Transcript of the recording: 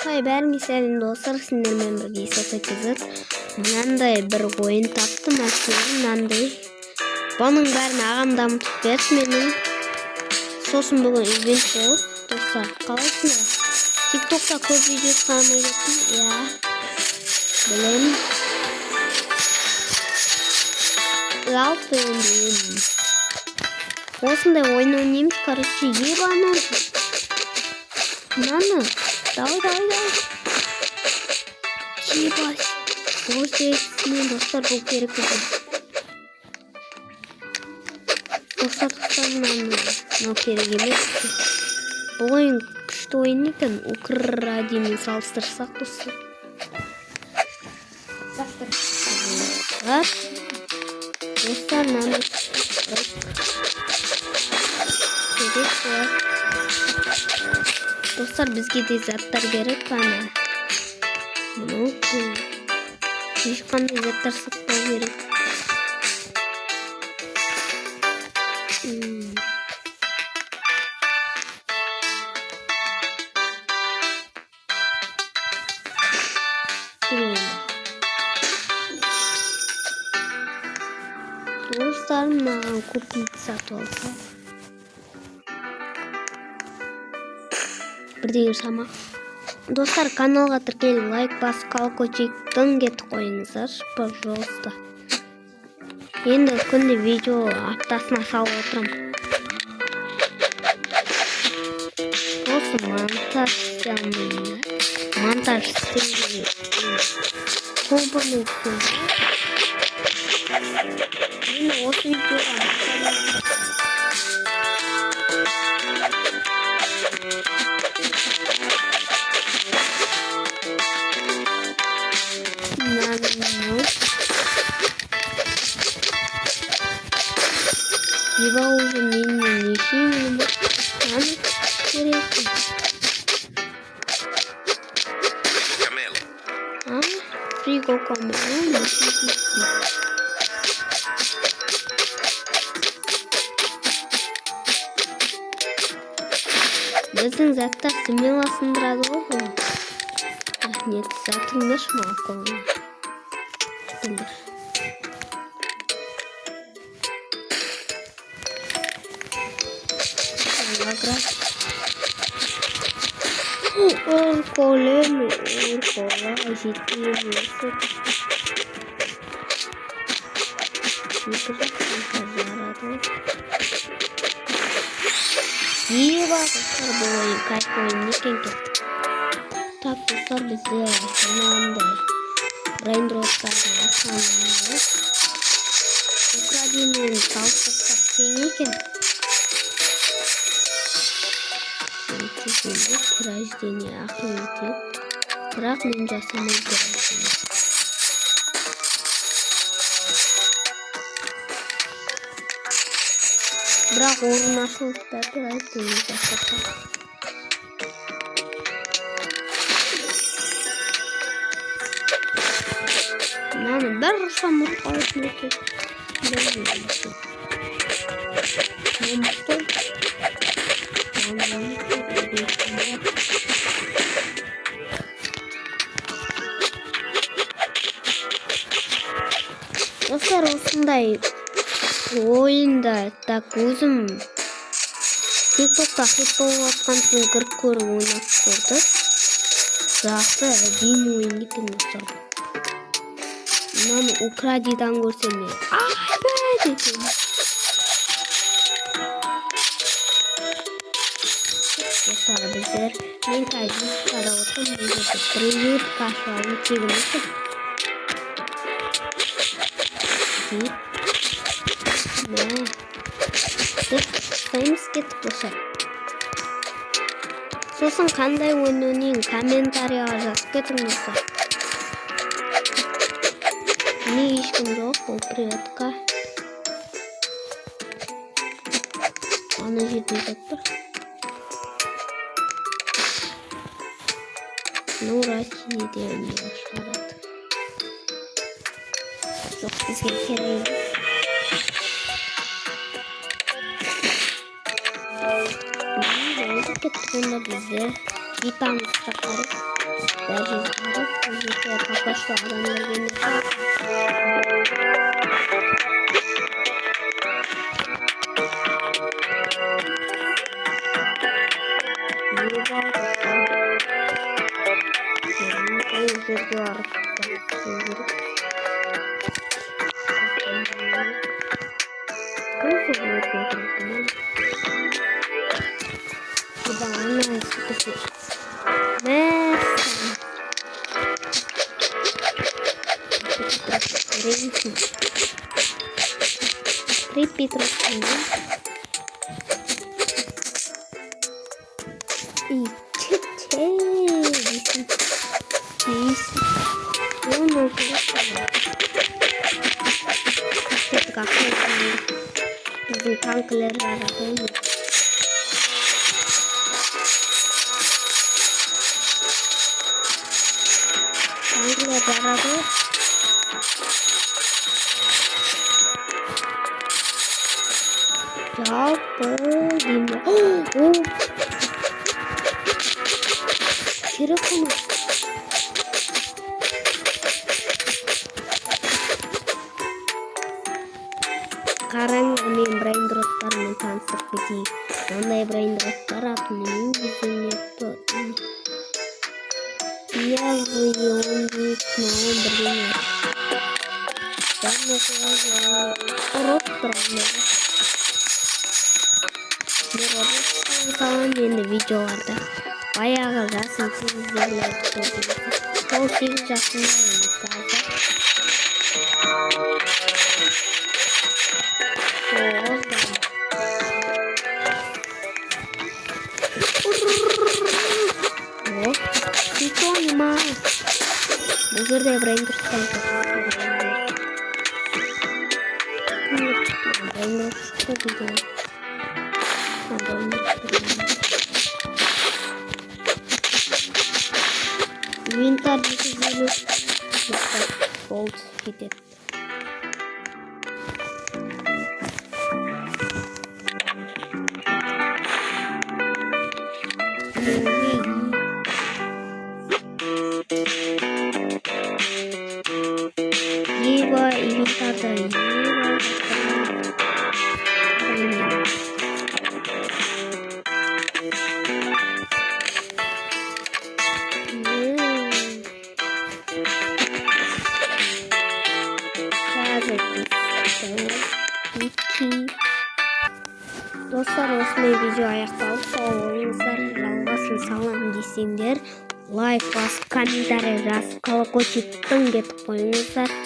бәріңе сәлем достар, сендермен бірге Исат Кизет. Мынандай бір ойын таптым, мынандай. Бұның бәрін ағам дамытып берді менің. Сосын бүгін ивент болып, достар, қалайсыңдар? TikTok'та көп видео шығармай кеттім, иә. Білемін. Жалпы енді осындай ойын ойнаймыз, короче, ебану. Мынаны, давай. Ебать. Мен достар, бұл керек екен. Достар, мынау керек емес. Бұл ойын күшті ойын екен. Украдимен салыстырсақ достар. Достар, мынаны достар, бізге де заттар керек қана. Мынау ешқандай заттар сатпау керек. Достар, маған купить сатып алса. Бірдеңе самақ. Достар, каналға тіркеліп лайк басып, колокольчиктен кетіп қойыңыздар, пожалуйста. Енді күнде видео аптасына салып отырмын. Осы монтаж істеуге компонент енді осы видеоға Еба уже менің нешеймін бұр. Керекті. Фриго камера. Біздің заттар смело сындырады ғой. Нет, затыңдаш мақолы. Күтілдір. Колем, кола, житим, Ева, достар, какой никеньки. Так, достар, бізде мынандай брейндроттардың асқанын. Украдимен салыстырсақ тең екен. Рождение охуенный. Бірақ мен жасамай көрмеймін. Бірақ орын ашылды рождение жасасақ. Мынаны бір ұрсам ұрқайтын екен. Достар, осындай ойында так өзім TikTok'та хит болып атқан соң кіріп көріп ойнап көрді. Жақсы әдейі ойын екен достар. Мынаны украдидан көрсем мен айбай етем. Достар, біздер мен қазір қарап отырмын. Привет, кашалым тегін екен. Sayımız кетіп болса. Сосын қандай ойын ойнайын комментарияға жазып кетіңіздер. Не ешкім жоқ, бұл приветка. Аны жерде жатыр. Ну, Россияде не шығарады. Жоқ, бізге керек. Кеткенде бізде Итамыз тақарып Böyle papaşlı adamlar geliyor. Repeat bizim tankları aradım. Tankları aradım. Yapayım. Oh. Telefonu. Sekarang ini brain rotlar mentan seperti nanda brain rotlar atau ini biasanya tuh dia buyung di mau berinya dan mau rotlar Kawan di video ada bayağı da sizlerle o sıcaklığı itu animal mungkin dia brain terus winter dulu cold heated jiwa ini kata Dostlar, осындай видео аяқталды. Сау болыңыздар, жалғасын салам десеңдер, лайк басып, комментарий жазып, колокольчик тың етіп қойыңыздар.